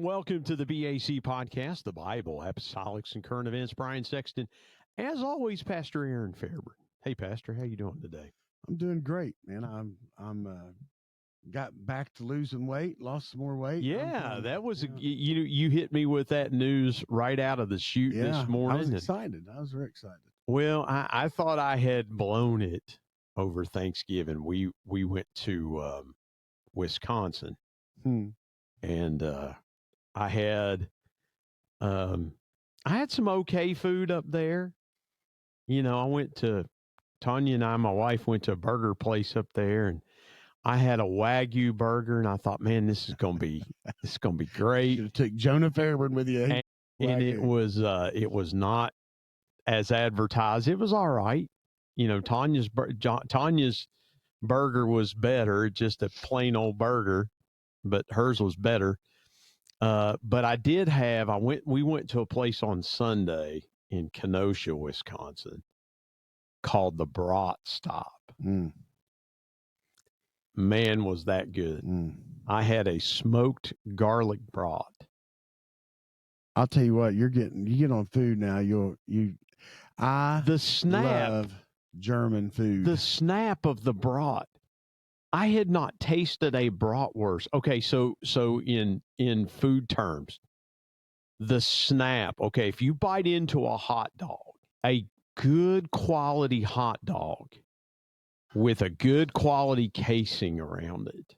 welcome to the BAC Podcast, the Bible, Apostolics, and Current Events. Brian Sexton. As always, Pastor Aaron Fairburn. Hey, Pastor, how you doing today? I'm doing great, man. I'm got back to losing weight, lost some more weight. Yeah, that was you hit me with that news right out of the chute this morning. I was excited. I was very excited. Well, I thought I had blown it over Thanksgiving. We went to Wisconsin, and I had some okay food up there. You know, I went to Tanya and my wife went to a burger place up there, and I had a Wagyu burger, and I thought, man, this is gonna be great. Should have took Jonah Fairburn with you. And it was not as advertised. It was all right. You know, Tanya's burger was better, just a plain old burger, but hers was better. But we went to a place on Sunday in Kenosha, Wisconsin, called the Brat Stop. Man, was that good. I had a smoked garlic brat. I'll tell you what, you get on food now. Love German food. The snap of the brat. I had not tasted a bratwurst. Okay, so in food terms, the snap. Okay, if you bite into a hot dog, a good quality hot dog with a good quality casing around it,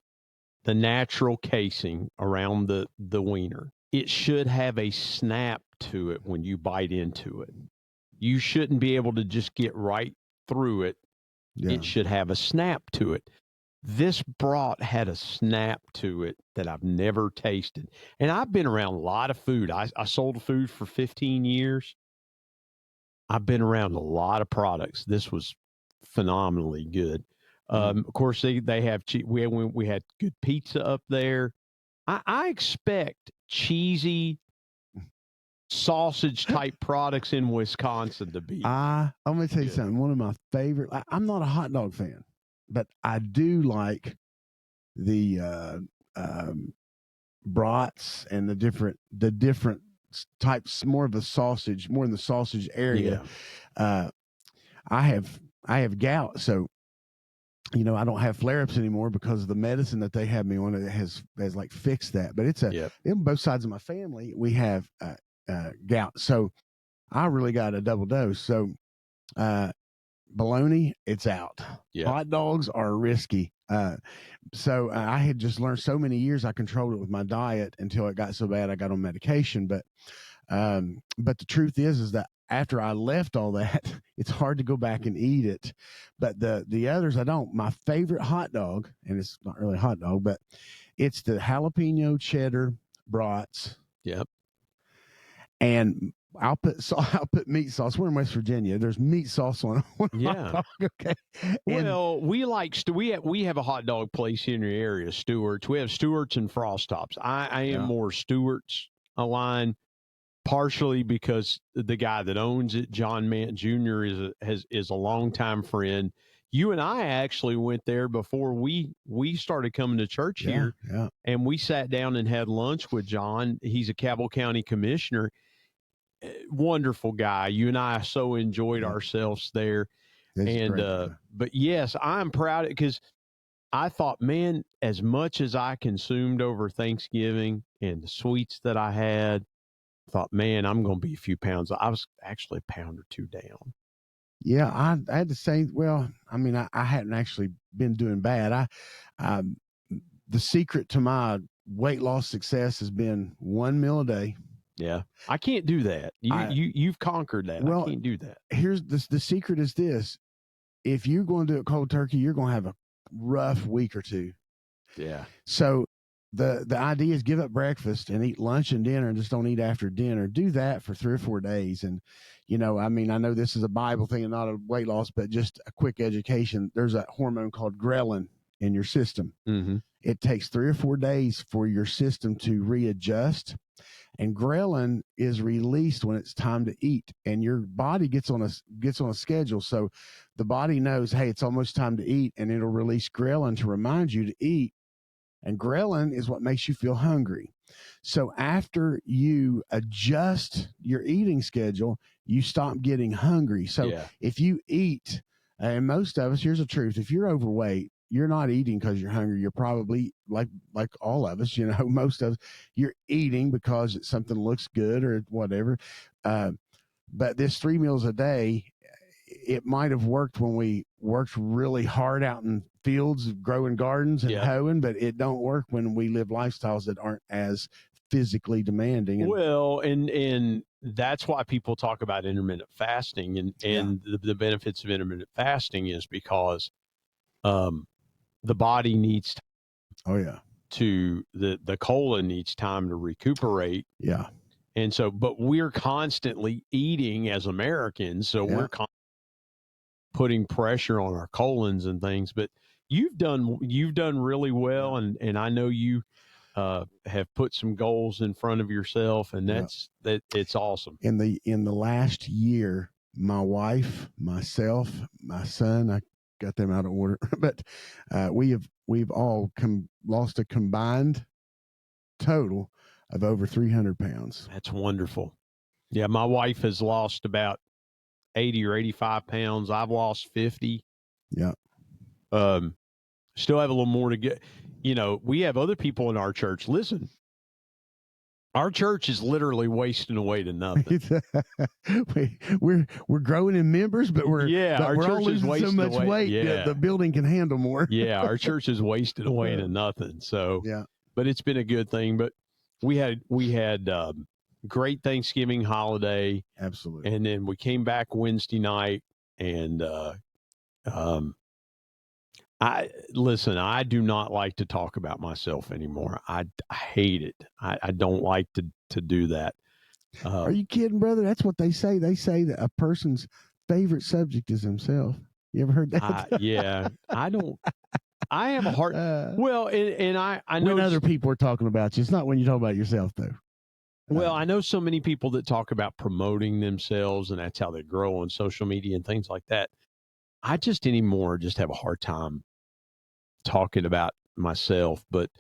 the natural casing around the wiener, it should have a snap to it when you bite into it. You shouldn't be able to just get right through it. Yeah. It should have a snap to it. This brat had a snap to it that I've never tasted. And I've been around a lot of food. I sold food for 15 years. I've been around a lot of products. This was phenomenally good. Of course, they have we had good pizza up there. I expect cheesy sausage type products in Wisconsin to be. I'm going to tell you something. One of my favorite. I'm not a hot dog fan, but I do like the brats and the different types. More of the sausage, more in the sausage area. Yeah. I have gout, so I don't have flare-ups anymore because of the medicine that they have me on. It has like fixed that. But it's in both sides of my family we have gout, so I really got a double dose. So bologna, it's out. Hot dogs are risky. So I had just learned so many years I controlled it with my diet until it got so bad I got on medication. But the truth is that after I left all that, it's hard to go back and eat it. But the others I don't. My favorite hot dog, and it's not really a hot dog, but it's the jalapeno cheddar brats. Yep. And I'll put meat sauce. We're in West Virginia. There's meat sauce on hot dog. Okay. Well, we have a hot dog place here in your area, Stewart's. We have Stewart's and Frost Tops. I am more Stewart's line, partially because the guy that owns it, John Mant Jr., is a longtime friend. You and I actually went there before we started coming to church here, and we sat down and had lunch with John. He's a Cabell County commissioner. Wonderful guy. You and I so enjoyed ourselves there. But yes, I'm proud of it because I thought, man, as much as I consumed over Thanksgiving and the sweets that I had, I thought, man, I'm going to be a few pounds. I was actually a pound or two down. Yeah, I had to say, well, I mean, I hadn't actually been doing bad. The secret to my weight loss success has been one meal a day. Yeah, I can't do that. You've conquered that. Well, I can't do that. Here's the secret is this: if you're going to do it cold turkey, you're going to have a rough week or two. Yeah. So the idea is give up breakfast and eat lunch and dinner, and just don't eat after dinner. Do that for 3 or 4 days, and I mean, I know this is a Bible thing and not a weight loss, but just a quick education. There's a hormone called ghrelin in your system. Mm-hmm. It takes 3 or 4 days for your system to readjust. And ghrelin is released when it's time to eat, and your body gets on a schedule. So the body knows, hey, it's almost time to eat, and it'll release ghrelin to remind you to eat. And ghrelin is what makes you feel hungry. So after you adjust your eating schedule, you stop getting hungry. So if you eat, and most of us, here's the truth: if you're overweight, you're not eating because you're hungry. You're probably like all of us, most of us, you're eating because something looks good or whatever. But this 3 meals a day, it might have worked when we worked really hard out in fields, growing gardens and hoeing, but it don't work when we live lifestyles that aren't as physically demanding. And that's why people talk about intermittent fasting, and the benefits of intermittent fasting is because the body needs time the colon needs time to recuperate. And so, but we're constantly eating as Americans, so we're putting pressure on our colons and things. But you've done really well, and I know you have put some goals in front of yourself, and it's awesome. In the last year, my wife, myself, my son, I got them out of order, but we've all lost a combined total of over 300 pounds. That's wonderful. Yeah, my wife has lost about 80 or 85 pounds. I've lost 50. Yeah. Still have a little more to get. We have other people in our church. Listen, our church is literally wasting away to nothing. we're growing in members, but we're all losing so much weight that the building can handle more. Our church is wasted away to nothing. So but it's been a good thing. But we had great Thanksgiving holiday. Absolutely. And then we came back Wednesday night, and I do not like to talk about myself anymore. I hate it. I don't like to do that. Are you kidding, brother? That's what they say. They say that a person's favorite subject is himself. You ever heard that? I don't. I have a hard. And I know when other people are talking about you. It's not when you talk about yourself, though. Well, I know so many people that talk about promoting themselves, and that's how they grow on social media and things like that. I just anymore just have a hard time talking about myself. But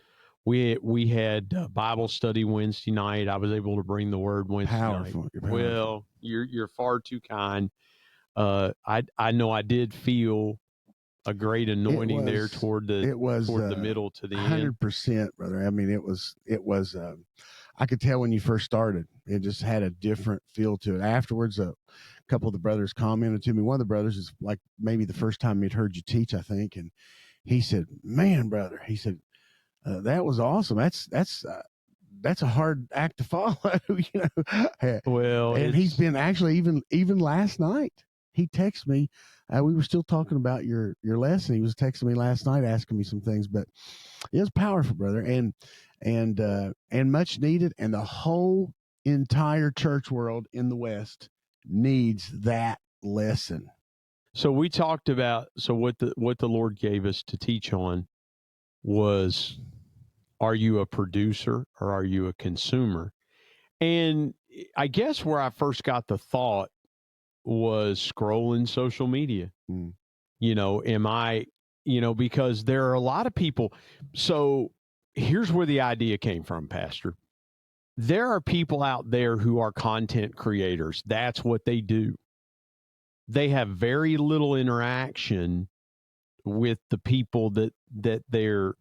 we had Bible study Wednesday night. I was able to bring the word Wednesday night. Well, you're far too kind. I know I did feel a great anointing there toward the middle to the 100%, brother. I mean, it was. I could tell when you first started, it just had a different feel to it. Afterwards, a couple of the brothers commented to me. One of the brothers is like maybe the first time he'd heard you teach, I think, and he said, "Man, brother," he said, "that was awesome. That's a hard act to follow." Well, and he's been actually even last night. He texted me. We were still talking about your lesson. He was texting me last night, asking me some things, but it was powerful, brother, and much needed. And the whole entire church world in the West needs that lesson. So we talked about, what the Lord gave us to teach on was, are you a producer or are you a consumer? And I guess where I first got the thought was scrolling social media. Am I, because there are a lot of people. So here's where the idea came from, Pastor. There are people out there who are content creators. That's what they do. They have very little interaction with the people that they're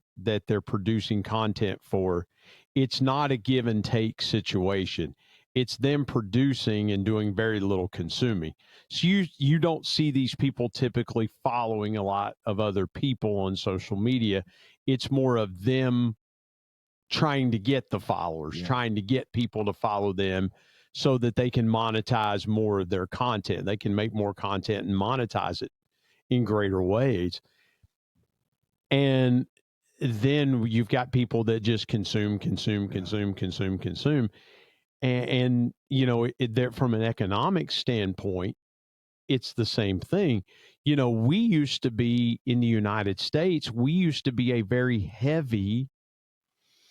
producing content for. It's not a give and take situation. It's them producing and doing very little consuming. So you don't see these people typically following a lot of other people on social media. It's more of them trying to get the followers, trying to get people to follow them so that they can monetize more of their content. They can make more content and monetize it in greater ways. And then you've got people that just consume. And from an economic standpoint, it's the same thing. We used to be in the United States, we used to be a very heavy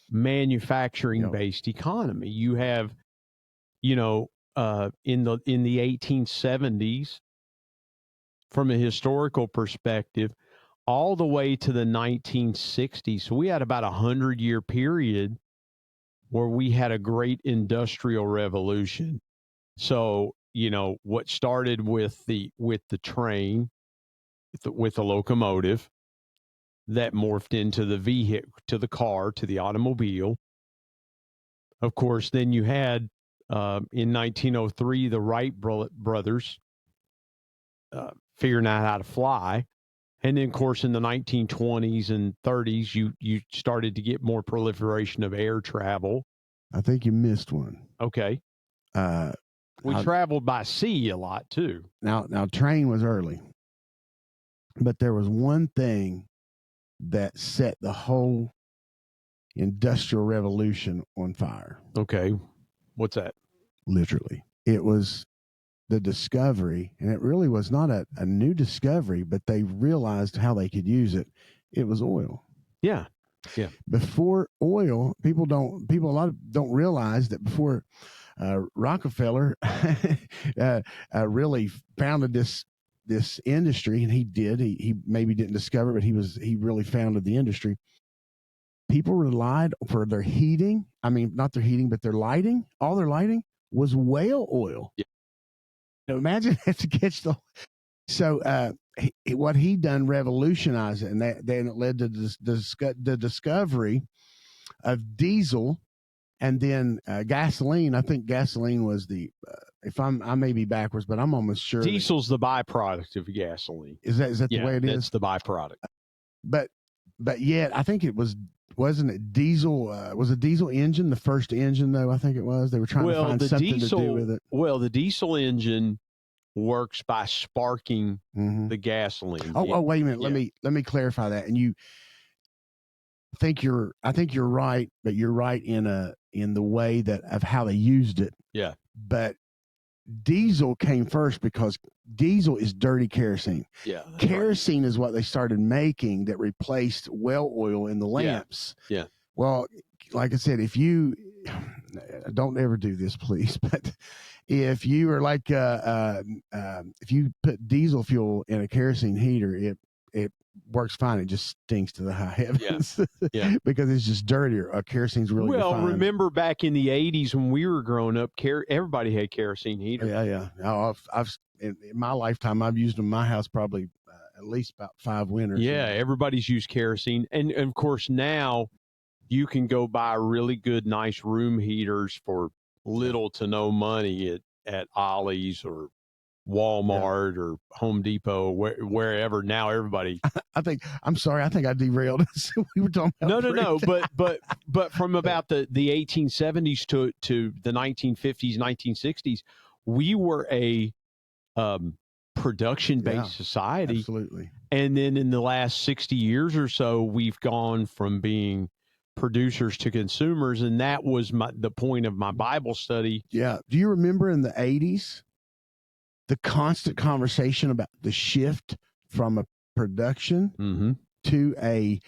manufacturing based economy. You have, in the 1870s, from a historical perspective, all the way to the 1960s. So we had about 100-year period where we had a great industrial revolution. So, what started with the train, with the locomotive, that morphed into the vehicle, to the car, to the automobile. Of course, then you had in 1903 the Wright brothers figuring out how to fly. And then, of course, in the 1920s and 30s, you started to get more proliferation of air travel. I think you missed one. Okay. We traveled by sea a lot, too. Now, train was early. But there was one thing that set the whole industrial revolution on fire. Okay. What's that? Literally. It was the discovery, and it really was not a new discovery, but they realized how they could use it. It was oil. Yeah. Yeah. Before oil, people don't realize that before Rockefeller really founded this industry, and he maybe didn't discover it, but he really founded the industry. People relied for their heating. I mean, not their heating, but their lighting. All their lighting was whale oil. Yeah. Now imagine that to catch the. So what he done revolutionized it, and then it led to the discovery of diesel, and then gasoline. I think gasoline was the. I may be backwards, but I'm almost sure diesel's the byproduct of gasoline. Is that the way it is? It's the byproduct. But yet, I think it wasn't it diesel? Was a diesel engine the first engine, though? I think it was. They were trying to find something to do with it. Well, the diesel engine works by sparking the gasoline. Oh, wait a minute. Yeah. Let me clarify that. And I think you're right, but you're right in the way that of how they used it. Yeah. But diesel came first because diesel is dirty kerosene. Yeah. Kerosene is what they started making that replaced well oil in the lamps. Yeah. Well, like I said, if you don't ever do this, please, but if you are like if you put diesel fuel in a kerosene heater, it works fine. It just stinks to the high heavens. Yeah. Because it's just dirtier. Kerosene's really refined. Remember back in the 80s when we were growing up, everybody had kerosene heaters. Yeah. I've in my lifetime, I've used them in my house probably at least about 5 winters. Yeah, everybody's used kerosene. And of course, now you can go buy really good, nice room heaters for little to no money at Ollie's or Walmart or Home Depot, wherever. Now everybody. I think I derailed us. We were talking about no. But from about the 1870s to the 1950s, 1960s, we were a production-based society. Absolutely. And then in the last 60 years or so, we've gone from being producers to consumers, and that was the point of my Bible study. Yeah. Do you remember in the 80s? The constant conversation about the shift from a production to a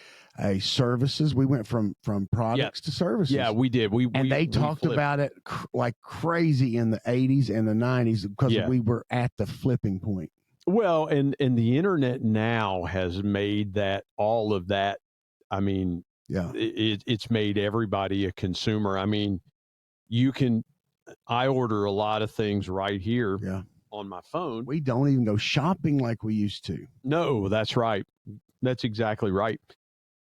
services. We went from products to services. Yeah, we did. They talked about it like crazy in the 80s and the 90s because we were at the flipping point. Well, and the internet now has made all of that. I mean, it's made everybody a consumer. I mean, I order a lot of things right here. Yeah. On my phone. We don't even go shopping like we used to. No, that's right. That's exactly right.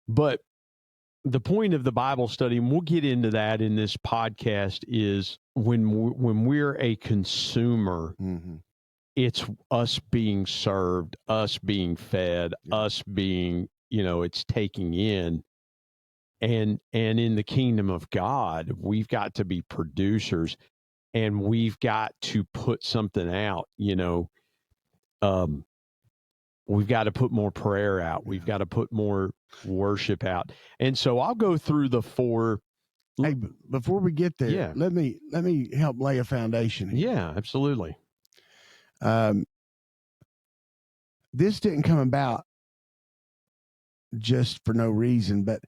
But the point of the Bible study, and we'll get into that in this podcast, is when we're a consumer, it's us being served, us being fed, us being, it's taking in. And in the kingdom of God, we've got to be producers. And we've got to put something out, we've got to put more prayer out. We've got to put more worship out. And so I'll go through the 4. Hey, before we get there, let me help lay a foundation here. Yeah, absolutely. This didn't come about just for no reason, but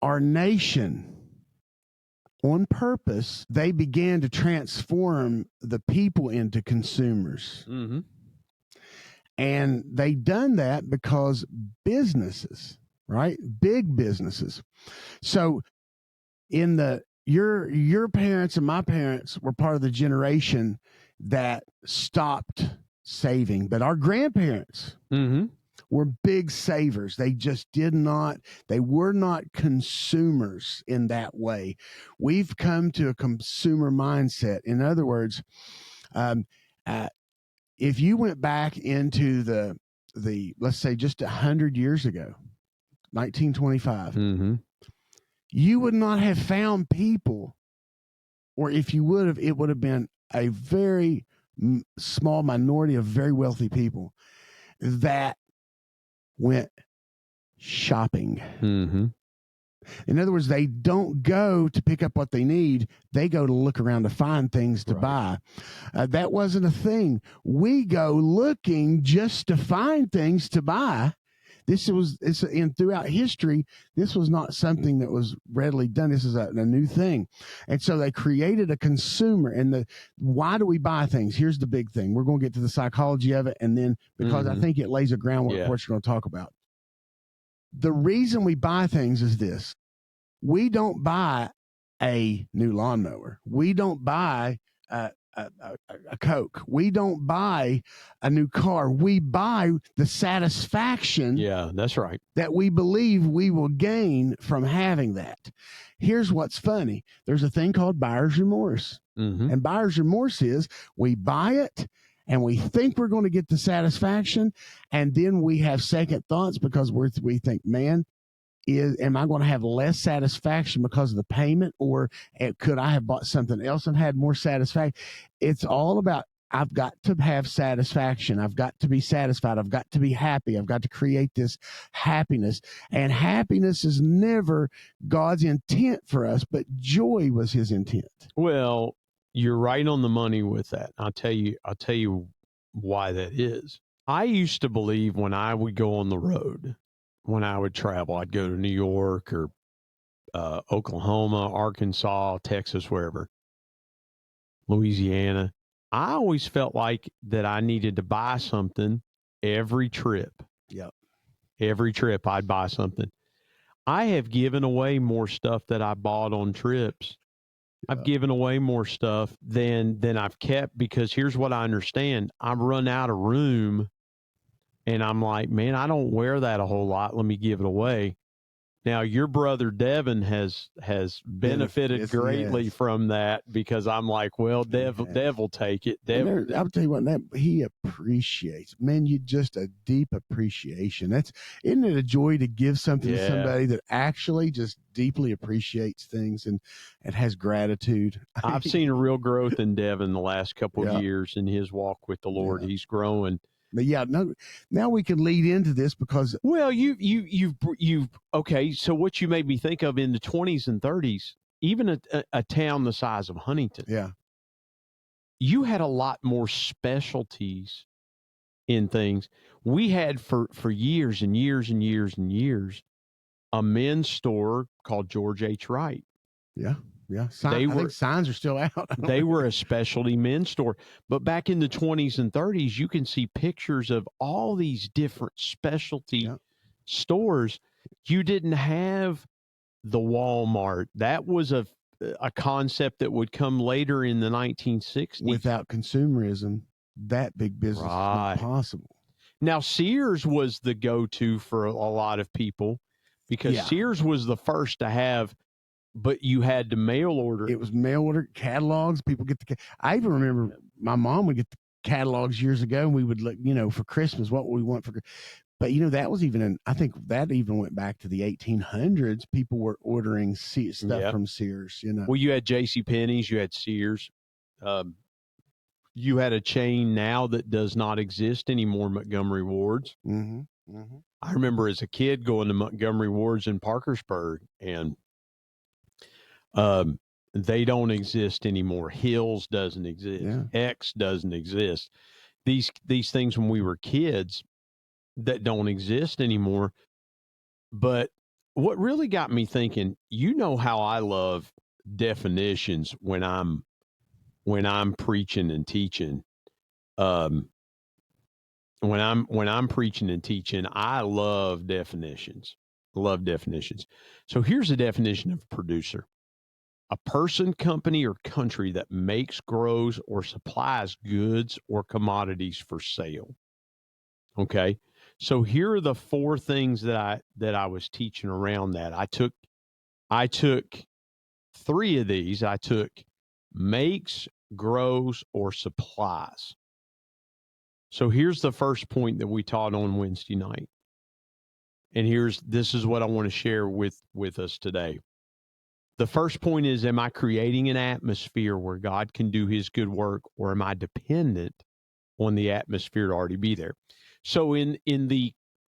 our nation, on purpose, they began to transform the people into consumers. And they done that because businesses, right? Big businesses. So in the your parents and my parents were part of the generation that stopped saving, but our grandparents were big savers. They just they were not consumers in that way. We've come to a consumer mindset. In other words, if you went back into the let's say just 100 years ago, 1925, you would not have found people, or if you would have, it would have been a very small minority of very wealthy people that went shopping. In other words, they don't go to pick up what they need. They go to look around to find things to buy. That wasn't a thing. We go looking just to find things to buy. And throughout history, this was not something that was readily done. This is a new thing. And so they created a consumer. And why do we buy things? Here's the big thing. We're going to get to the psychology of it. And then, because I think it lays a groundwork for what you're going to talk about. The reason we buy things is this. We don't buy a new lawnmower. We don't buy a Coke. We don't buy a new car. We buy the satisfaction. Yeah, that's right. That we believe we will gain from having that. Here's what's funny. There's a thing called buyer's remorse. And buyer's remorse is we buy it and we think we're going to get the satisfaction. And then we have second thoughts because we think, man, am I going to have less satisfaction because of the payment, or could I have bought something else and had more satisfaction? It's all about, I've got to have satisfaction. I've got to be satisfied. I've got to be happy. I've got to create this happiness. And happiness is never God's intent for us, but joy was his intent. Well, you're right on the money with that. I'll tell you why that is. I used to believe when I would go on the road, when I would travel, I'd go to New York or Oklahoma, Arkansas, Texas, wherever, Louisiana. I always felt like that I needed to buy something every trip. Yep. Every trip I'd buy something. I have given away more stuff that I bought on trips. I've given away more stuff than I've kept, because here's what I understand. I've run out of room. And I'm like, man, I don't wear that a whole lot. Let me give it away. Now, your brother Devin has benefited greatly from that, because I'm like, well, Dev will take it. I'll tell you what, he appreciates. Man, just a deep appreciation. Isn't it a joy to give something to somebody that actually just deeply appreciates things and has gratitude? I've seen a real growth in Devin the last couple of years in his walk with the Lord. Yeah. He's growing. But now we can lead into this because you've okay. So what you made me think of in the 20s and 30s, even a town the size of Huntington, you had a lot more specialties in things. We had for years and years and years and years a men's store called George H. Wright. Yeah. Yeah, I think signs are still out. They were a specialty men's store. But back in the 20s and 30s, you can see pictures of all these different specialty stores. You didn't have the Walmart. That was a concept that would come later in the 1960s. Without consumerism, that big business is not possible. Now, Sears was the go-to for a lot of people, because Sears was the first to have. But you had to mail order. It was mail order catalogs. People get I even remember my mom would get the catalogs years ago, and we would look, for Christmas, what we want for. But that was I think that even went back to the 1800s. People were ordering stuff from Sears. Well, you had J.C. Penney's, you had Sears. You had a chain now that does not exist anymore, Montgomery Ward's. I remember as a kid going to Montgomery Ward's in Parkersburg, and they don't exist anymore. Hills doesn't exist. X doesn't exist. These things when we were kids that don't exist anymore. But what really got me thinking, how I love definitions when I'm preaching and teaching. When I'm preaching and teaching, I love definitions. So here's a definition of producer. A person, company, or country that makes, grows, or supplies goods or commodities for sale. Okay. So here are the four things that I was teaching around that. I took three of these. I took makes, grows, or supplies. So here's the first point that we taught on Wednesday night. And this is what I want to share with us today. The first point is, am I creating an atmosphere where God can do his good work, or am I dependent on the atmosphere to already be there? So in the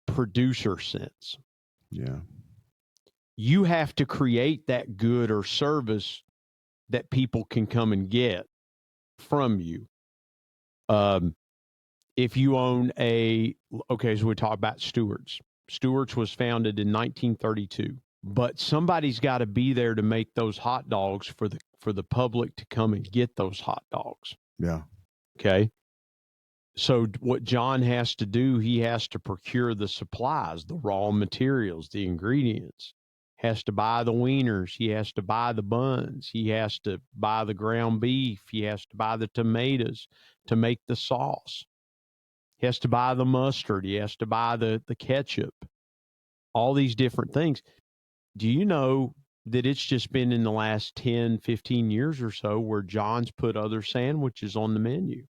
producer sense, yeah, you have to create that good or service that people can come and get from you. If you own so we talk about Stewart's. Stewart's was founded in 1932, but somebody's got to be there to make those hot dogs for the public to come and get those hot dogs. Yeah. Okay. So what John has to do, he has to procure the supplies, the raw materials, the ingredients. Has to buy the wieners. He has to buy the buns. He has to buy the ground beef. He has to buy the tomatoes to make the sauce. He has to buy the mustard. He has to buy the ketchup, all these different things. Do you know that it's just been in the last 10, 15 years or so where John's put other sandwiches on the menu?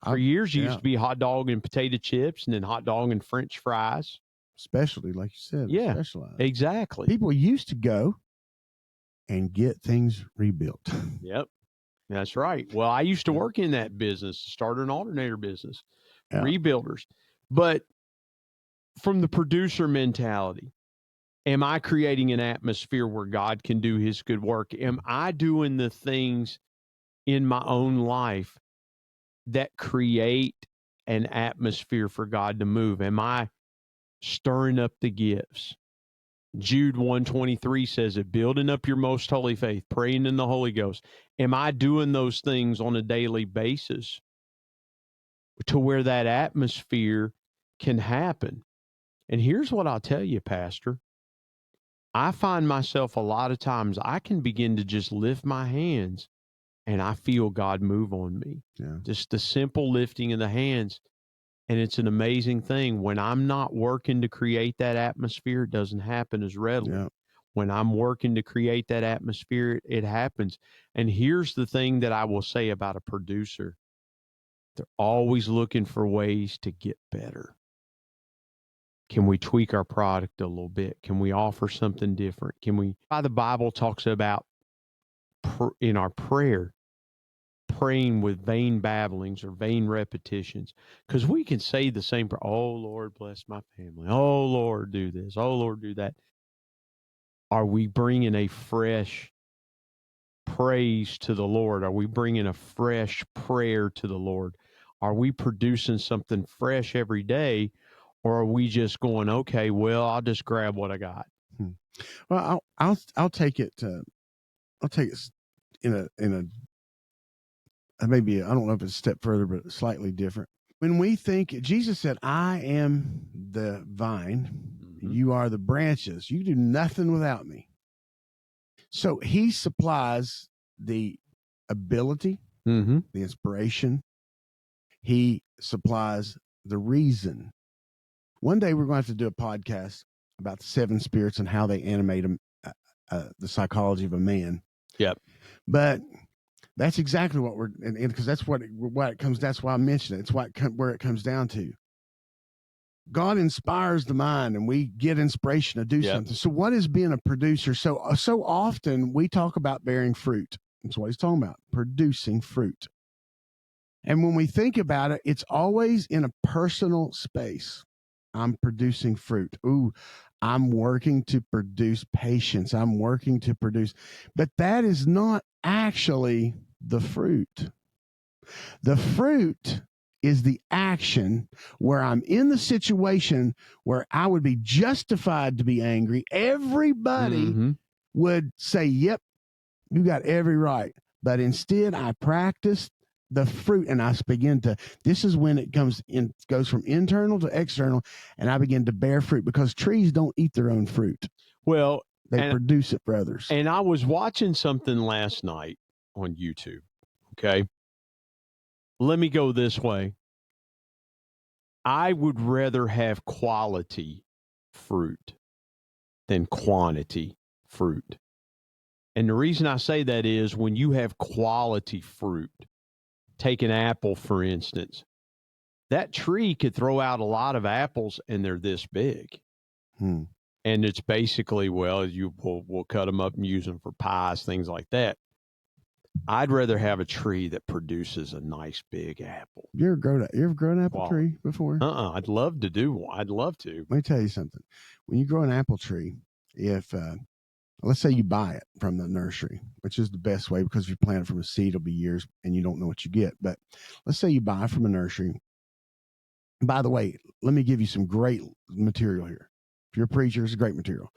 For years, it used to be hot dog and potato chips, and then hot dog and French fries. Specialty, like you said. Yeah, specialized. Exactly. People used to go and get things rebuilt. Yep. That's right. Well, I used to work in that business, started an alternator business, rebuilders. But from the producer mentality, am I creating an atmosphere where God can do his good work? Am I doing the things in my own life that create an atmosphere for God to move? Am I stirring up the gifts? Jude 1:23 says it, building up your most holy faith, praying in the Holy Ghost. Am I doing those things on a daily basis to where that atmosphere can happen? And here's what I'll tell you, Pastor. I find myself a lot of times I can begin to just lift my hands and I feel God move on me. Yeah. Just the simple lifting of the hands. And it's an amazing thing. When I'm not working to create that atmosphere, it doesn't happen as readily. Yeah. When I'm working to create that atmosphere, it happens. And here's the thing that I will say about a producer. They're always looking for ways to get better. Can we tweak our product a little bit? Can we offer something different? The Bible talks about in our prayer, praying with vain babblings or vain repetitions, because we can say the same prayer. Oh, Lord, bless my family. Oh, Lord, do this. Oh, Lord, do that. Are we bringing a fresh praise to the Lord? Are we bringing a fresh prayer to the Lord? Are we producing something fresh every day? Or are we just going, okay, well, I'll just grab what I got? Well, I'll take it. I'll take it in a maybe, I don't know if it's a step further, but slightly different. When we think, Jesus said, I am the vine, you are the branches. You do nothing without me. So he supplies the ability, the inspiration. He supplies the reason. One day we're going to have to do a podcast about the 7 spirits and how they animate them, the psychology of a man. Yep. But that's exactly what we're, and because that's what it comes. That's why I mentioned it. It's where it comes down to. God inspires the mind, and we get inspiration to do something. So, what is being a producer? So often we talk about bearing fruit. That's what he's talking about, producing fruit. And when we think about it, it's always in a personal space. I'm producing fruit. Ooh, I'm working to produce patience. I'm working to produce, but that is not actually the fruit. The fruit is the action where I'm in the situation where I would be justified to be angry. Everybody would say, yep, you got every right. But instead I practiced the fruit, and I begin to, this is when it goes from internal to external, and I begin to bear fruit, because trees don't eat their own fruit. Well, They produce it for others. And I was watching something last night on YouTube. Okay. Let me go this way. I would rather have quality fruit than quantity fruit. And the reason I say that is when you have quality fruit, take an apple, for instance, that tree could throw out a lot of apples and they're this big. And it's basically, well, we'll cut them up and use them for pies, things like that. I'd rather have a tree that produces a nice big apple. You ever grown an apple tree before? I'd love to do one. I'd love to. Let me tell you something. When you grow an apple tree, if let's say you buy it from the nursery, which is the best way because if you plant it from a seed, it'll be years and you don't know what you get. But let's say you buy from a nursery. By the way, let me give you some great material here. If you're a preacher, it's great material.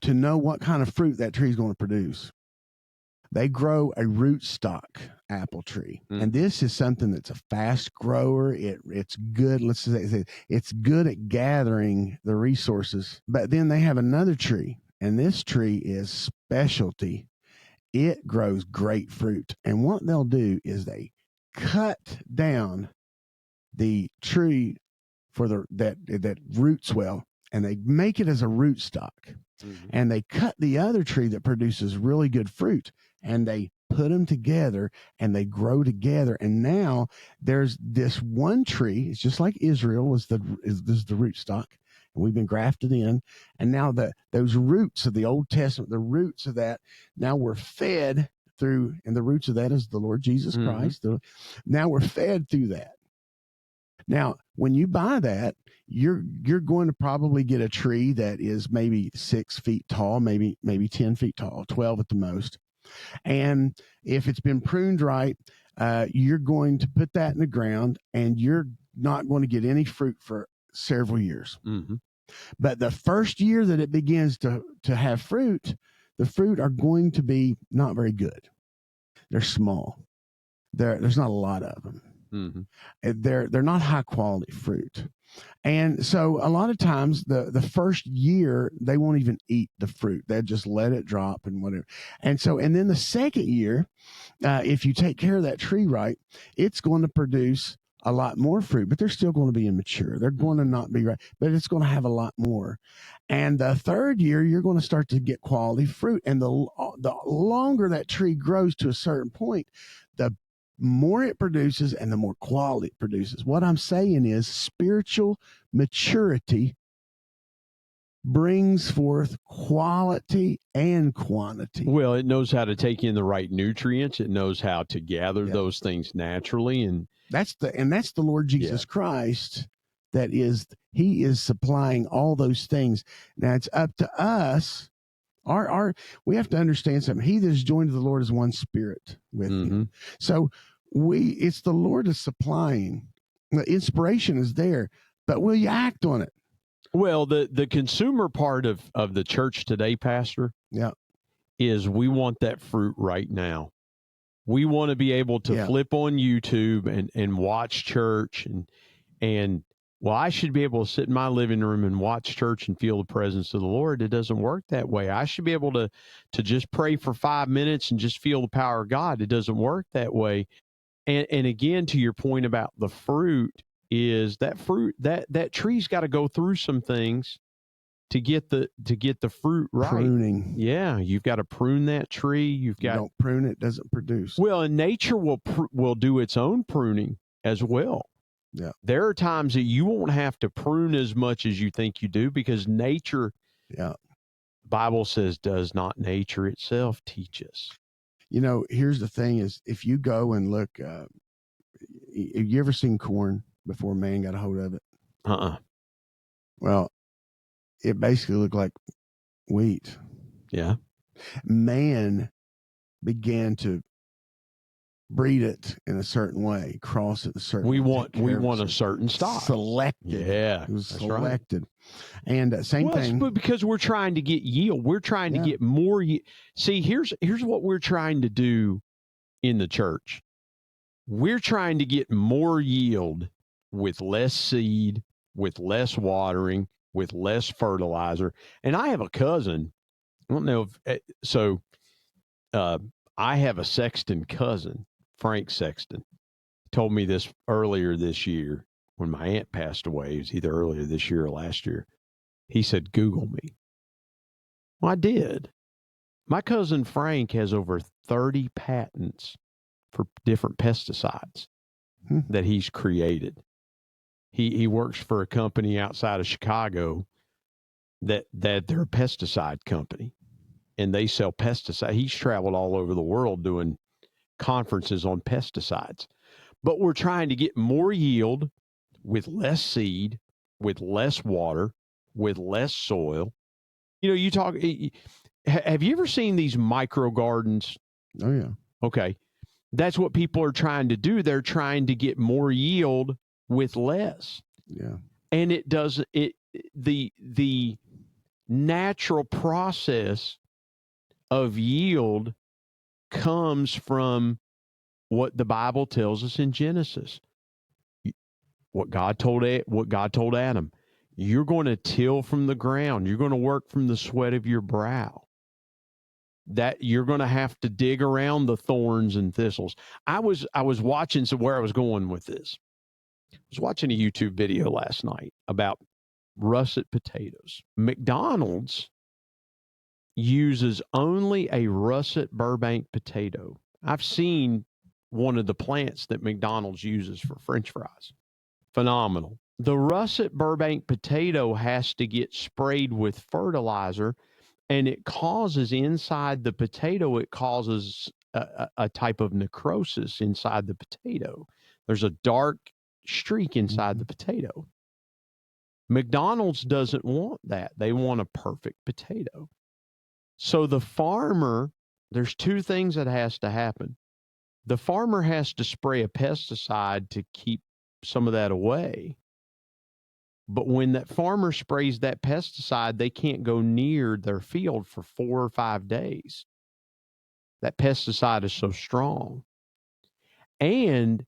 To know what kind of fruit that tree is going to produce, they grow a rootstock apple tree. And this is something that's a fast grower. It's good. Let's say it's good at gathering the resources. But then they have another tree, and this tree is specialty. It grows great fruit. And what they'll do is they cut down the tree for that roots well, and they make it as a rootstock. And they cut the other tree that produces really good fruit, and they put them together and they grow together. And now there's this one tree. It's just like Israel is the rootstock, and we've been grafted in. And now those roots of the Old Testament, the roots of that, now we're fed through, and the roots of that is the Lord Jesus Christ. Now we're fed through that. Now, when you buy that, you're going to probably get a tree that is maybe 6 feet tall, maybe 10 feet tall, 12 at the most. And if it's been pruned right, you're going to put that in the ground, and you're not going to get any fruit for several years. But the first year that it begins to have fruit, the fruit are going to be not very good. They're small. There's not a lot of them. They're not high quality fruit. And so a lot of times the first year, they won't even eat the fruit. They'll just let it drop and whatever. And then the second year, if you take care of that tree right, it's going to produce a lot more fruit, but they're still going to be immature. They're going to not be right, but it's going to have a lot more. And the third year, you're going to start to get quality fruit. And the longer that tree grows to a certain point, the more it produces and the more quality it produces. What I'm saying is spiritual maturity brings forth quality and quantity. Well, it knows how to take in the right nutrients. It knows how to gather those things naturally. And that's the Lord Jesus Christ. He is supplying all those things. Now it's up to us. We have to understand something. He that is joined to the Lord is one spirit with him. So it's the Lord is supplying. The inspiration is there, but will you act on it? Well, the consumer part of the church today, Pastor, is we want that fruit right now. We want to be able to flip on YouTube and watch church and well, I should be able to sit in my living room and watch church and feel the presence of the Lord. It doesn't work that way. I should be able to just pray for 5 minutes and just feel the power of God. It doesn't work that way. And again, to your point about the fruit, is that fruit that tree's got to go through some things to get the fruit right. Pruning. Yeah, you've got to prune that tree. You don't prune it, doesn't produce. Well, and nature will do its own pruning as well. Yeah. There are times that you won't have to prune as much as you think you do because nature, Bible says, does not nature itself teach us? Here's the thing is if you go and look, have you ever seen corn before man got a hold of it? Well, it basically looked like wheat. Yeah. Man began to breed it in a certain way, cross it a certain way. We We want a certain stock. Selected. Yeah. It was selected. Right. And same thing. But because we're trying to get yield. We're trying to get more. See, here's what we're trying to do in the church. We're trying to get more yield with less seed, with less watering, with less fertilizer. And I have a cousin. I don't know if so. I have a Sexton cousin, Frank Sexton. Told me this earlier this year when my aunt passed away. It was either earlier this year or last year. He said, Google me. Well, I did. My cousin Frank has over 30 patents for different pesticides that he's created. He works for a company outside of Chicago that they're a pesticide company, and they sell pesticide. He's traveled all over the world doing conferences on pesticides. But we're trying to get more yield with less seed, with less water, with less soil. You know, you talk. Have you ever seen these micro gardens? Oh yeah. Okay, that's what people are trying to do. They're trying to get more yield with less. Yeah. And it does it. The natural process of yield comes from what the Bible tells us in Genesis. What God told Adam, you're going to till from the ground. You're going to work from the sweat of your brow. That you're going to have to dig around the thorns and thistles. I was watching, so where I was going with this. I was watching a YouTube video last night about russet potatoes. McDonald's uses only a russet Burbank potato. I've seen one of the plants that McDonald's uses for French fries. Phenomenal. The russet Burbank potato has to get sprayed with fertilizer, and it causes inside the potato, it causes a type of necrosis inside the potato. There's a dark streak inside the potato. McDonald's doesn't want that. They want a perfect potato. So the farmer, there's two things that has to happen. The farmer has to spray a pesticide to keep some of that away. But when that farmer sprays that pesticide, they can't go near their field for 4 or 5 days. That pesticide is so strong. And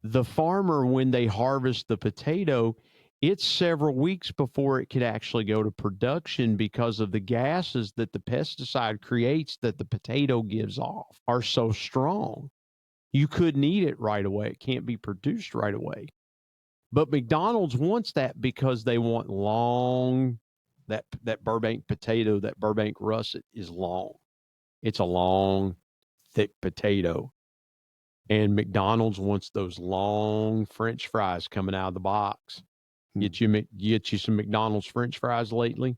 the farmer, when they harvest the potato, it's several weeks before it could actually go to production because of the gases that the pesticide creates that the potato gives off are so strong. You couldn't eat it right away. It can't be produced right away. But McDonald's wants that because they want long, that Burbank potato, that Burbank russet is long. It's a long, thick potato. And McDonald's wants those long French fries coming out of the box. Get you some McDonald's French fries lately?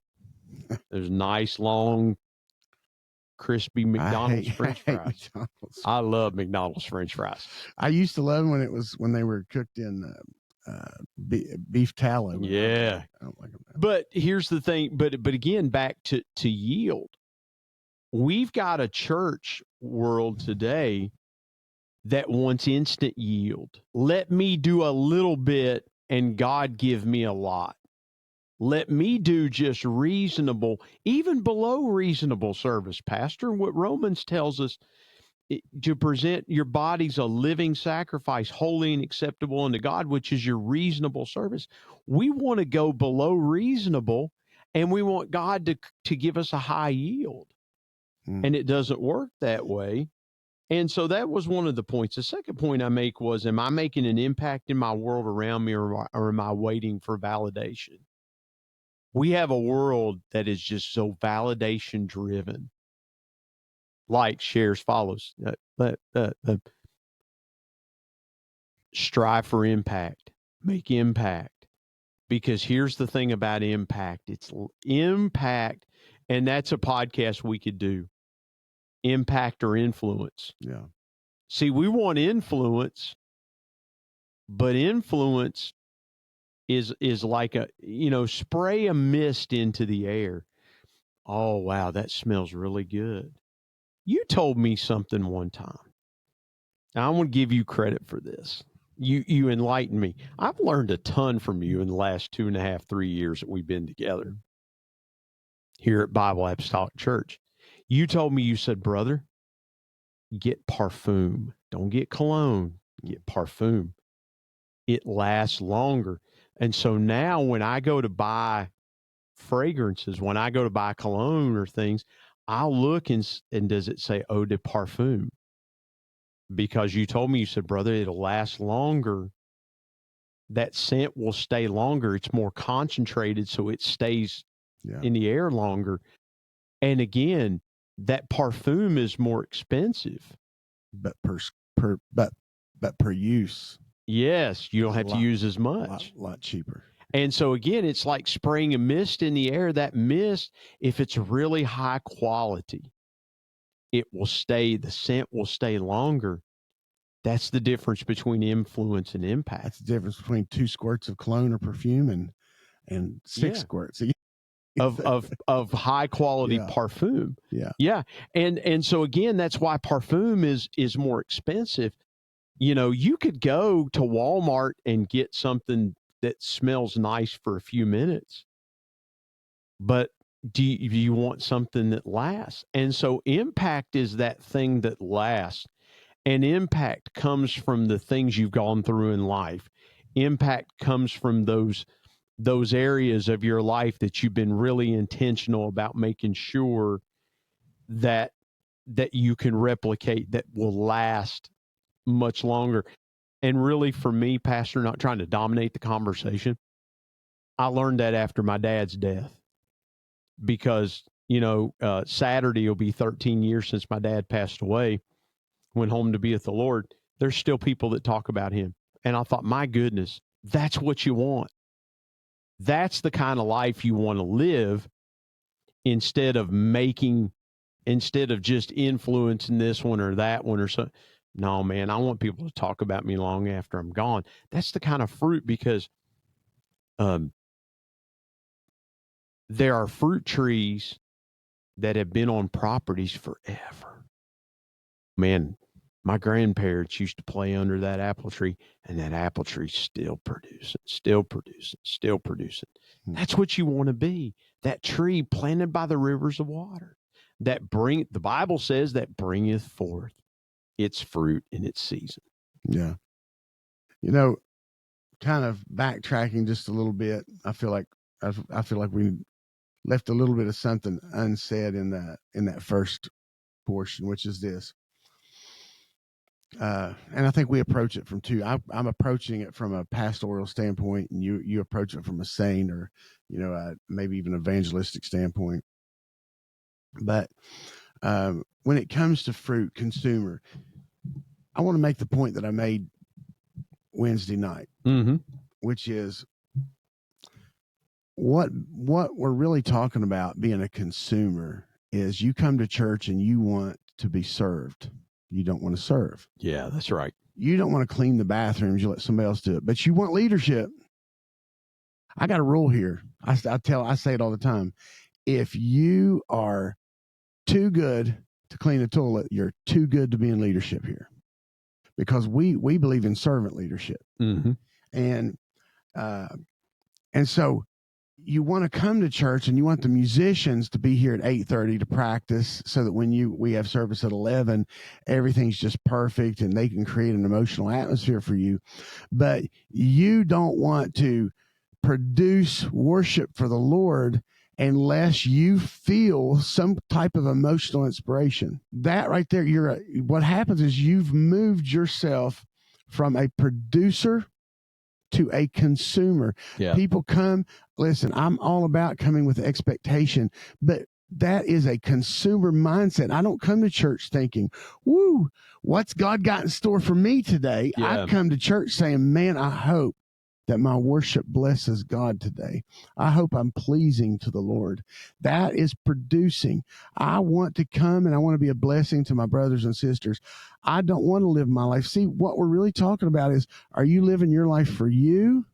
There's nice, long, crispy McDonald's French fries. McDonald's. I love McDonald's French fries. I used to love when they were cooked in beef tallow. Yeah. I don't like them. But here's the thing. But again, back to yield. We've got a church world today that wants instant yield. Let me do a little bit and God give me a lot. Let me do just reasonable, even below reasonable service, Pastor. What Romans tells us, to present your bodies a living sacrifice, holy and acceptable unto God, which is your reasonable service. We want to go below reasonable, and we want God to give us a high yield. And it doesn't work that way. And so that was one of the points. The second point I make was, am I making an impact in my world around me, or am I waiting for validation? We have a world that is just so validation driven. Like, shares, follows. Strive for impact. Make impact. Because here's the thing about impact. It's impact, and that's a podcast we could do. Impact or influence. Yeah. See, we want influence, but influence is like spray a mist into the air. Oh, wow, that smells really good. You told me something one time. Now, I want to give you credit for this. You enlightened me. I've learned a ton from you in the last 2.5, 3 years that we've been together here at Bible Apostolic Church. You told me, you said, brother, get parfum. Don't get cologne. Get parfum. It lasts longer. And so now when I go to buy fragrances. When I go to buy cologne or things, I'll look and does it say eau de parfum? Because you told me, you said, brother, it'll last longer. That scent will stay longer. It's more concentrated, so it stays in the air longer. And again, that parfum is more expensive. But per use. Yes, you don't have to use as much. A lot cheaper. And so again, it's like spraying a mist in the air. That mist, if it's really high quality, it will stay, the scent will stay longer. That's the difference between influence and impact. That's the difference between 2 squirts of cologne or perfume and 6 squirts of high quality parfum. Yeah. And so again, that's why parfum is more expensive. You know, you could go to Walmart and get something that smells nice for a few minutes, but do you want something that lasts? And so impact is that thing that lasts. And impact comes from the things you've gone through in life. Impact comes from those areas of your life that you've been really intentional about making sure that you can replicate, that will last much longer. And really, for me, Pastor, not trying to dominate the conversation, I learned that after my dad's death, because, you know, Saturday will be 13 years since my dad passed away, went home to be with the Lord. There's still people that talk about him. And I thought, my goodness, that's what you want. That's the kind of life you want to live, instead of just influencing this one or that one or something. No, man, I want people to talk about me long after I'm gone. That's the kind of fruit, because there are fruit trees that have been on properties forever. Man, my grandparents used to play under that apple tree, and that apple tree still producing. That's what you want to be. That tree planted by the rivers of water, the Bible says, that bringeth forth its fruit in its season. Yeah. You know, kind of backtracking just a little bit, I feel like we left a little bit of something unsaid in that first portion, which is this. And I think we approach it from two. I'm approaching it from a pastoral standpoint, and you approach it from a saint, or, you know, maybe even evangelistic standpoint. But when it comes to fruit, consumer, I want to make the point that I made Wednesday night, which is what we're really talking about being a consumer is you come to church and you want to be served. You don't want to serve. Yeah, that's right. You don't want to clean the bathrooms. You let somebody else do it, but you want leadership. I got a rule here. I say it all the time. If you are too good to clean a toilet, you're too good to be in leadership here, because we believe in servant leadership. And so you want to come to church, and you want the musicians to be here at 8:30 to practice, so that when we have service at 11, everything's just perfect and they can create an emotional atmosphere for you. But you don't want to produce worship for the Lord unless you feel some type of emotional inspiration. That right there, what happens is you've moved yourself from a producer to a consumer. Yeah. People come, listen, I'm all about coming with expectation, but that is a consumer mindset. I don't come to church thinking, woo, what's God got in store for me today? Yeah. I come to church saying, man, I hope that my worship blesses God today. I hope I'm pleasing to the Lord. That is producing. I want to come and I want to be a blessing to my brothers and sisters. I don't want to live my life. See, what we're really talking about is, are you living your life for you,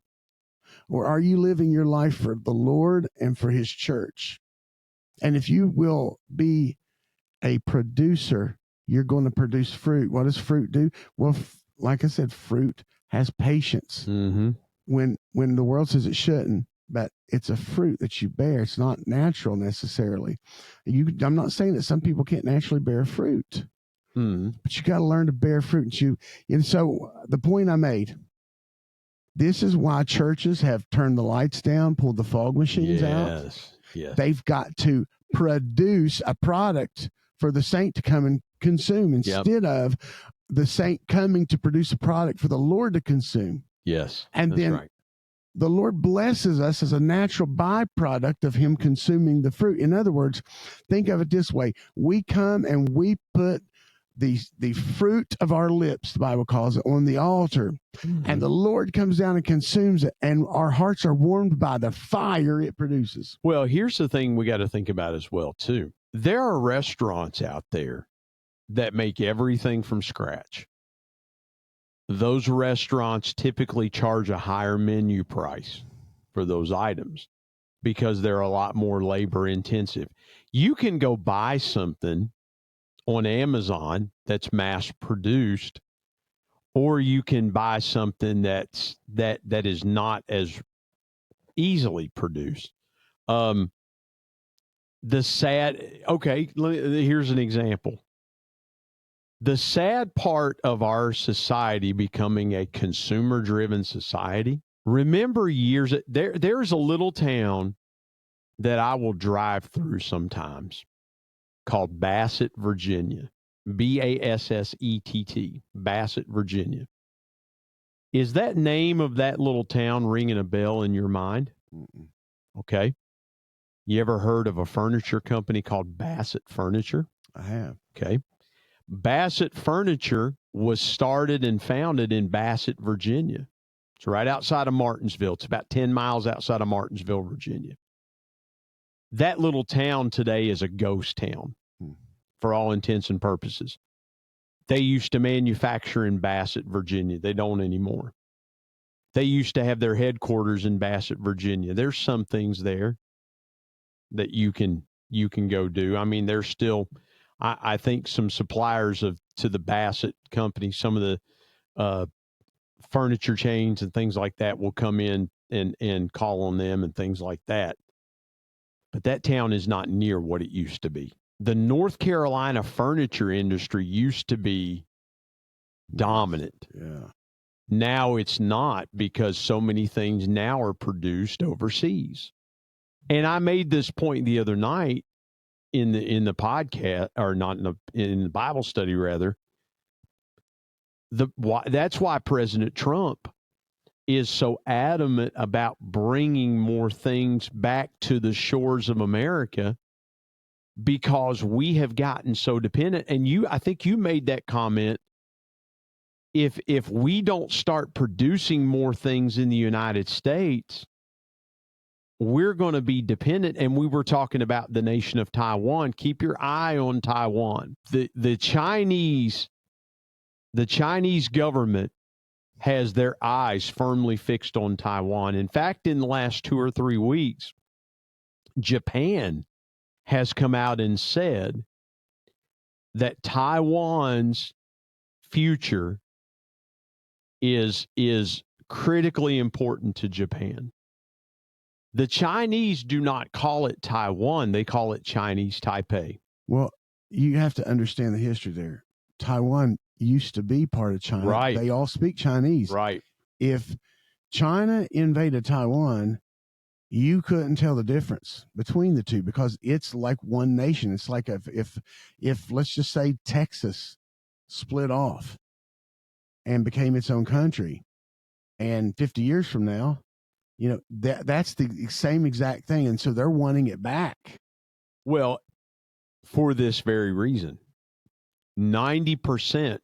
or are you living your life for the Lord and for his church? And if you will be a producer, you're going to produce fruit. What does fruit do? Well, like I said, fruit has patience. When the world says it shouldn't, but it's a fruit that you bear. It's not natural necessarily. I'm not saying that some people can't naturally bear fruit, but you got to learn to bear fruit. And so the point I made, This is why churches have turned the lights down, pulled the fog machines out. Yes. They've got to produce a product for the saint to come and consume instead of the saint coming to produce a product for the Lord to consume. Yes. And that's then right. the Lord blesses us as a natural byproduct of him consuming the fruit. In other words, think of it this way. We come and we put the fruit of our lips, the Bible calls it, on the altar. Mm-hmm. And the Lord comes down and consumes it. And our hearts are warmed by the fire it produces. Well, here's the thing we got to think about as well, too. There are restaurants out there that make everything from scratch. Those restaurants typically charge a higher menu price for those items because they're a lot more labor intensive. You can go buy something on Amazon that's mass produced, or you can buy something that is not as easily produced. Here's an example. The sad part of our society becoming a consumer-driven society. Remember there's a little town that I will drive through sometimes called Bassett, Virginia. Bassett, Bassett, Virginia. Is that name of that little town ringing a bell in your mind? Mm-mm. Okay. You ever heard of a furniture company called Bassett Furniture? I have. Okay. Bassett Furniture was started and founded in Bassett, Virginia. It's right outside of Martinsville. It's about 10 miles outside of Martinsville, Virginia. That little town today is a ghost town for all intents and purposes. They used to manufacture in Bassett, Virginia. They don't anymore. They used to have their headquarters in Bassett, Virginia. There's some things there that you can go do. I mean, there's still, I think, some suppliers to the Bassett company, some of the furniture chains and things like that will come in and call on them and things like that. But that town is not near what it used to be. The North Carolina furniture industry used to be dominant. Yeah. Now it's not, because so many things now are produced overseas. And I made this point the other night in the podcast, or not in the Bible study rather. That's why President Trump is so adamant about bringing more things back to the shores of America, because we have gotten so dependent. And I think you made that comment. If we don't start producing more things in the United States, we're going to be dependent. And we were talking about the nation of Taiwan. Keep your eye on Taiwan. The Chinese government has their eyes firmly fixed on Taiwan. In fact, in the last 2 or 3 weeks, Japan has come out and said that Taiwan's future is critically important to Japan. The Chinese do not call it Taiwan. They call it Chinese Taipei. Well, you have to understand the history there. Taiwan used to be part of China. Right. They all speak Chinese. Right. If China invaded Taiwan, you couldn't tell the difference between the two, because it's like one nation. It's like if let's just say Texas split off and became its own country, and 50 years from now, that's the same exact thing. And so they're wanting it back. Well, for this very reason, 90%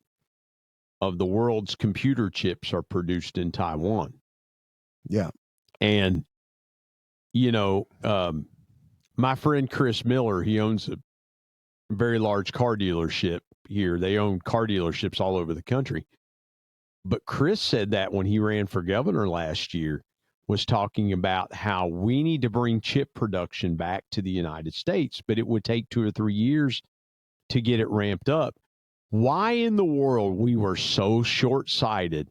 of the world's computer chips are produced in Taiwan. Yeah. And, my friend Chris Miller, he owns a very large car dealership here. They own car dealerships all over the country. But Chris said that when he ran for governor last year, was talking about how we need to bring chip production back to the United States, but it would take 2 or 3 years to get it ramped up. Why in the world we were so short-sighted,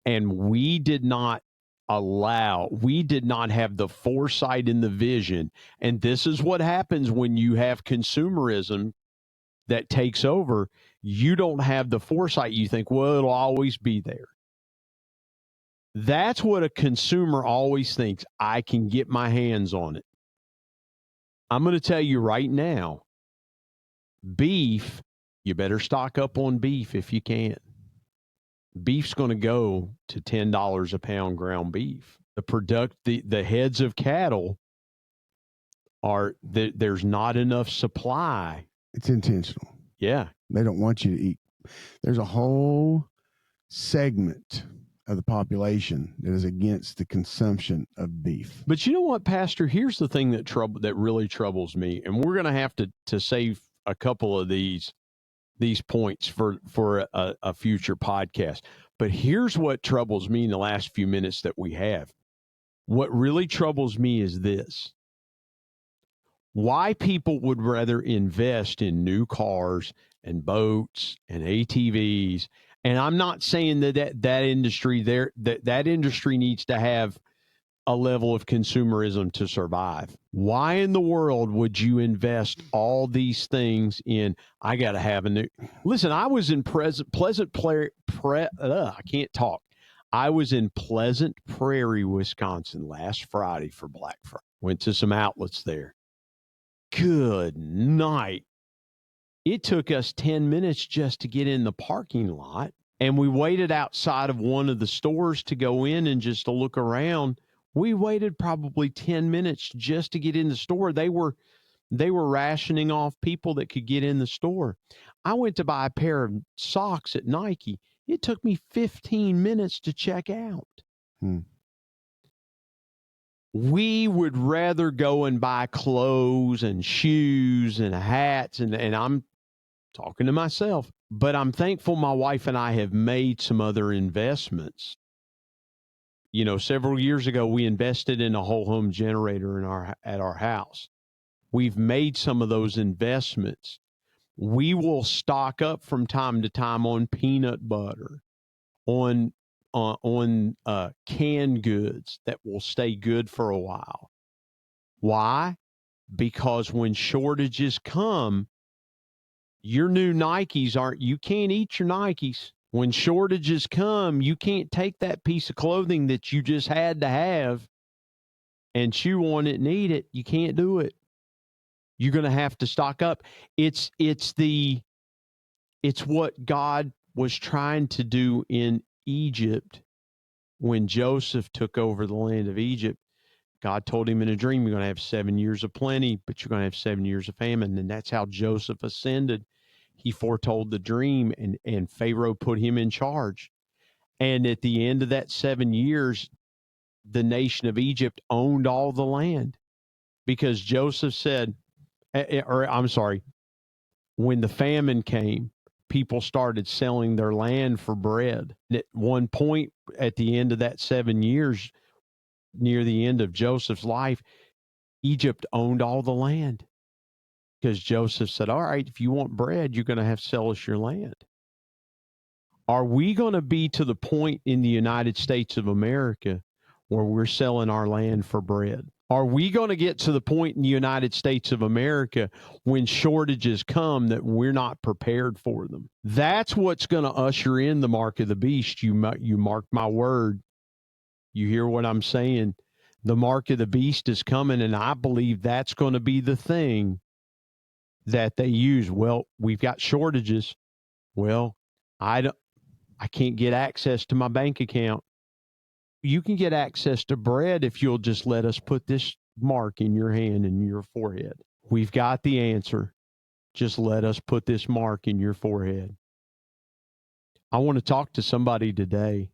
and we did not have the foresight and the vision. And this is what happens when you have consumerism that takes over. You don't have the foresight. You think, well, it'll always be there. That's what a consumer always thinks. I can get my hands on it. I'm going to tell you right now, beef, you better stock up on beef if you can. Beef's going to go to $10 a pound ground beef. The heads of cattle there's not enough supply. It's intentional. Yeah. They don't want you to eat. There's a whole segment of the population that is against the consumption of beef. But you know what, Pastor? Here's the thing that really troubles me, and we're going to have to save a couple of these points for a future podcast. But here's what troubles me in the last few minutes that we have. What really troubles me is this. Why people would rather invest in new cars and boats and ATVs. And I'm not saying that industry that industry needs to have a level of consumerism to survive. Why in the world would you invest all these things in? I got to have a new. Listen, I was in I can't talk. I was in Pleasant Prairie, Wisconsin last Friday for Black Friday. Went to some outlets there. Good night. It took us 10 minutes just to get in the parking lot, and we waited outside of one of the stores to go in and just to look around. We waited probably 10 minutes just to get in the store. They were rationing off people that could get in the store. I went to buy a pair of socks at Nike. It took me 15 minutes to check out. We would rather go and buy clothes and shoes and hats, and I'm talking to myself, but I'm thankful my wife and I have made some other investments. You know, several years ago, we invested in a whole home generator at our house. We've made some of those investments. We will stock up from time to time on peanut butter, on canned goods that will stay good for a while. Why? Because when shortages come, your new Nikes you can't eat your Nikes. When shortages come, you can't take that piece of clothing that you just had to have and chew on it and eat it. You can't do it. You're going to have to stock up. It's what God was trying to do in Egypt when Joseph took over the land of Egypt. God told him in a dream, you're going to have 7 years of plenty, but you're going to have 7 years of famine. And that's how Joseph ascended. He foretold the dream, and Pharaoh put him in charge. And at the end of that 7 years, the nation of Egypt owned all the land because Joseph said, when the famine came, people started selling their land for bread. At one point, at the end of that 7 years, near the end of Joseph's life, Egypt owned all the land because Joseph said, all right, if you want bread, you're going to have to sell us your land. Are we going to be to the point in the United States of America where we're selling our land for bread? Are we going to get to the point in the United States of America when shortages come that we're not prepared for them? That's what's going to usher in the mark of the beast. You mark my word. You hear what I'm saying? The mark of the beast is coming, and I believe that's going to be the thing that they use. Well, we've got shortages. Well, I can't get access to my bank account. You can get access to bread if you'll just let us put this mark in your hand and your forehead. We've got the answer. Just let us put this mark in your forehead. I want to talk to somebody today.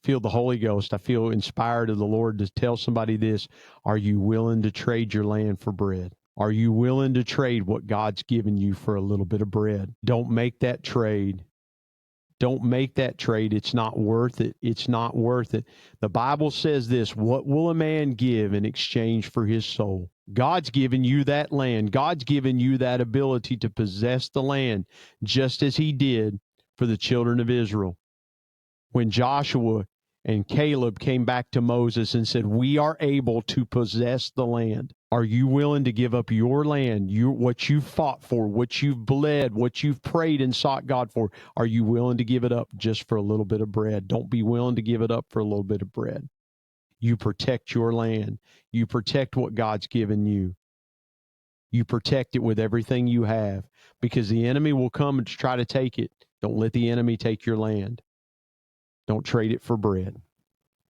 Feel the Holy Ghost. I feel inspired of the Lord to tell somebody this. Are you willing to trade your land for bread? Are you willing to trade what God's given you for a little bit of bread? Don't make that trade. Don't make that trade. It's not worth it. It's not worth it. The Bible says this, what will a man give in exchange for his soul? God's given you that land. God's given you that ability to possess the land, just as he did for the children of Israel. When Joshua And Caleb came back to Moses and said, we are able to possess the land. Are you willing to give up your land, what you've fought for, what you've bled, what you've prayed and sought God for? Are you willing to give it up just for a little bit of bread? Don't be willing to give it up for a little bit of bread. You protect your land. You protect what God's given you. You protect it with everything you have, because the enemy will come and try to take it. Don't let the enemy take your land. Don't trade it for bread.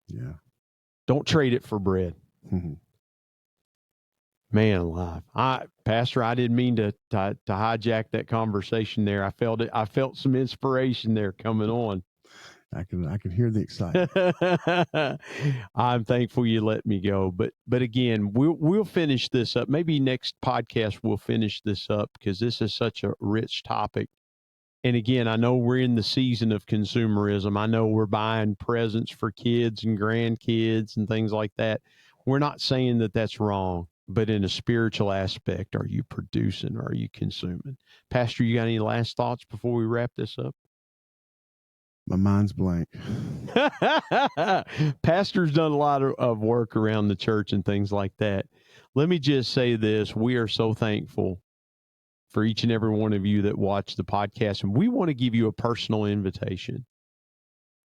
Yeah. Don't trade it for bread. Man alive. Pastor, I didn't mean to hijack that conversation there. I felt it. I felt some inspiration there coming on. I can hear the excitement. I'm thankful you let me go. But again, we'll finish this up. Maybe next podcast we'll finish this up, because this is such a rich topic. And again, I know we're in the season of consumerism. I know we're buying presents for kids and grandkids and things like that. We're not saying that that's wrong, but in a spiritual aspect, are you producing or are you consuming? Pastor, you got any last thoughts before we wrap this up? My mind's blank. Pastor's done a lot of work around the church and things like that. Let me just say this. We are so thankful for each and every one of you that watch the podcast. And we want to give you a personal invitation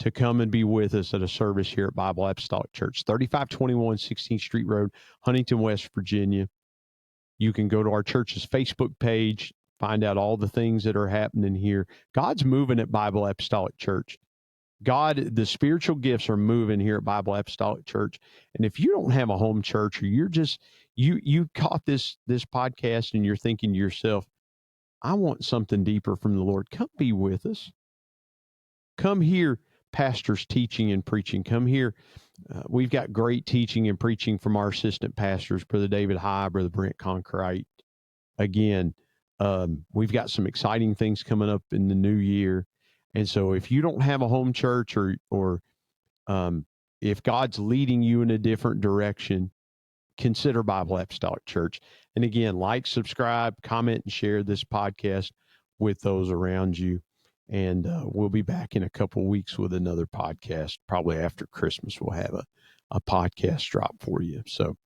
to come and be with us at a service here at Bible Apostolic Church, 3521 16th Street Road, Huntington, West Virginia. You can go to our church's Facebook page, find out all the things that are happening here. God's moving at Bible Apostolic Church. The spiritual gifts are moving here at Bible Apostolic Church. And if you don't have a home church, or you're just, you caught this podcast and you're thinking to yourself, I want something deeper from the Lord, come be with us. Come hear pastors teaching and preaching. Come here. We've got great teaching and preaching from our assistant pastors, Brother David High, Brother Brent Concrite. Again, we've got some exciting things coming up in the new year. And so if you don't have a home church, or if God's leading you in a different direction, consider Bible Apostolic Church. And again, like, subscribe, comment, and share this podcast with those around you. And we'll be back in a couple of weeks with another podcast. Probably after Christmas, we'll have a podcast drop for you. So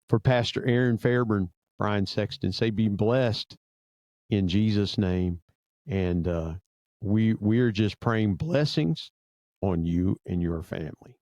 for Pastor Aaron Fairburn, Brian Sexton, say be blessed in Jesus' name. And we're just praying blessings on you and your family.